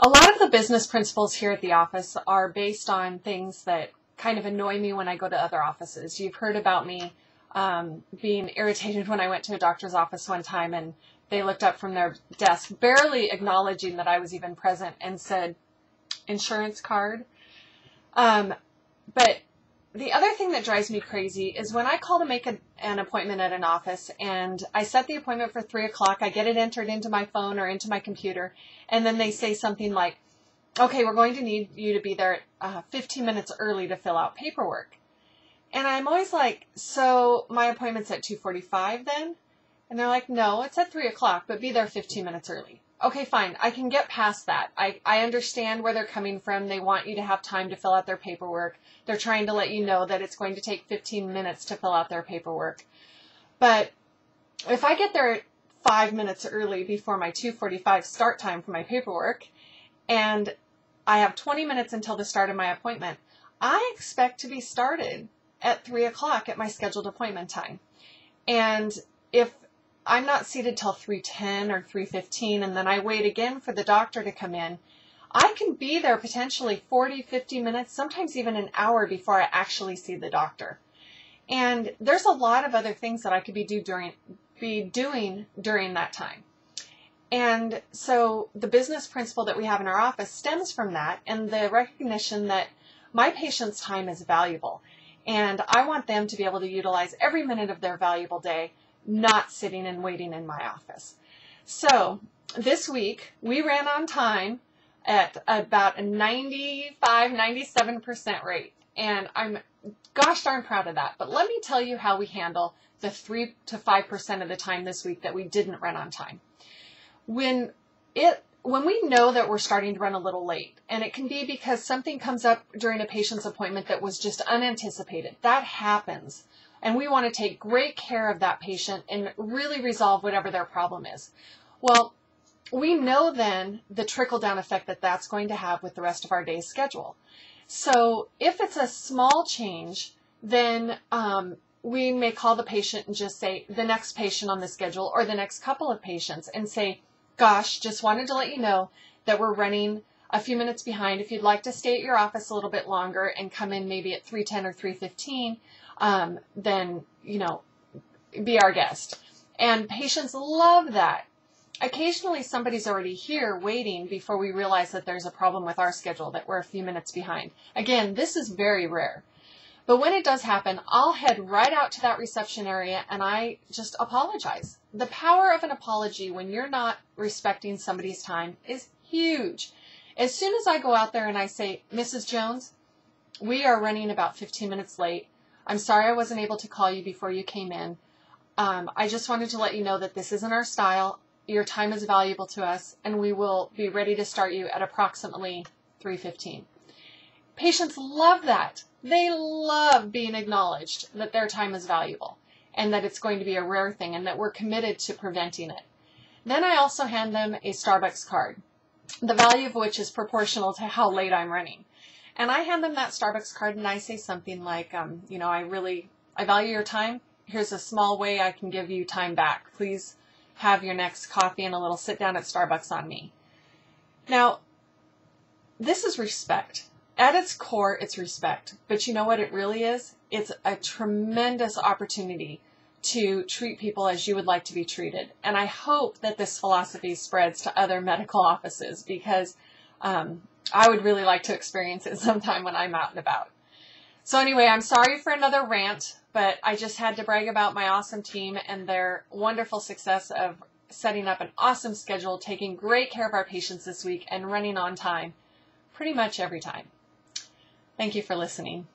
A lot of the business principles here at the office are based on things that kind of annoy me when I go to other offices. You've heard about me being irritated when I went to a doctor's office one time and they looked up from their desk, barely acknowledging that I was even present, and said, "Insurance card?" But the other thing that drives me crazy is when I call to make an appointment at an office and I set the appointment for 3 o'clock, I get it entered into my phone or into my computer, and then they say something like, "Okay, we're going to need you to be there 15 minutes early to fill out paperwork." And I'm always like, "So my appointment's at 2:45 then?" And they're like, "No, it's at 3 o'clock, but be there 15 minutes early." Okay, fine. I can get past that. I understand where they're coming from. They want you to have time to fill out their paperwork. They're trying to let you know that it's going to take 15 minutes to fill out their paperwork. But if I get there 5 minutes early before my 2:45 start time for my paperwork, and I have 20 minutes until the start of my appointment, I expect to be started at 3 o'clock at my scheduled appointment time. And if I'm not seated till 3:10 or 3:15, and then I wait again for the doctor to come in, I can be there potentially 40, 50 minutes, sometimes even an hour before I actually see the doctor. And there's a lot of other things that I could be doing during that time. And so the business principle that we have in our office stems from that and the recognition that my patient's time is valuable. And I want them to be able to utilize every minute of their valuable day, not sitting and waiting in my office. So this week we ran on time at about a 97% rate. And I'm gosh darn proud of that. But let me tell you how we handle the 3 to 5% of the time this week that we didn't run on time. When we know that we're starting to run a little late, and it can be because something comes up during a patient's appointment that was just unanticipated. That happens. And we want to take great care of that patient and really resolve whatever their problem is. Well, we know then the trickle-down effect that that's going to have with the rest of our day's schedule. So if it's a small change, then we may call the patient and just say the next patient on the schedule or the next couple of patients and say, "Gosh, just wanted to let you know that we're running a few minutes behind. If you'd like to stay at your office a little bit longer and come in maybe at 3:10 or 3:15, then, be our guest." And patients love that. Occasionally somebody's already here waiting before we realize that there's a problem with our schedule, that we're a few minutes behind. Again, this is very rare. But when it does happen, I'll head right out to that reception area and I just apologize. The power of an apology when you're not respecting somebody's time is huge. As soon as I go out there and I say, "Mrs. Jones, we are running about 15 minutes late. I'm sorry I wasn't able to call you before you came in. I just wanted to let you know that this isn't our style. Your time is valuable to us, and we will be ready to start you at approximately 3:15. Patients love that. They love being acknowledged that their time is valuable and that it's going to be a rare thing and that we're committed to preventing it. Then I also hand them a Starbucks card, the value of which is proportional to how late I'm running. And I hand them that Starbucks card and I say something like, I value your time. Here's a small way I can give you time back. Please have your next coffee and a little sit down at Starbucks on me. Now, this is respect. At its core, it's respect. But you know what it really is? It's a tremendous opportunity to treat people as you would like to be treated. And I hope that this philosophy spreads to other medical offices because I would really like to experience it sometime when I'm out and about. So anyway, I'm sorry for another rant, but I just had to brag about my awesome team and their wonderful success of setting up an awesome schedule, taking great care of our patients this week, and running on time pretty much every time. Thank you for listening.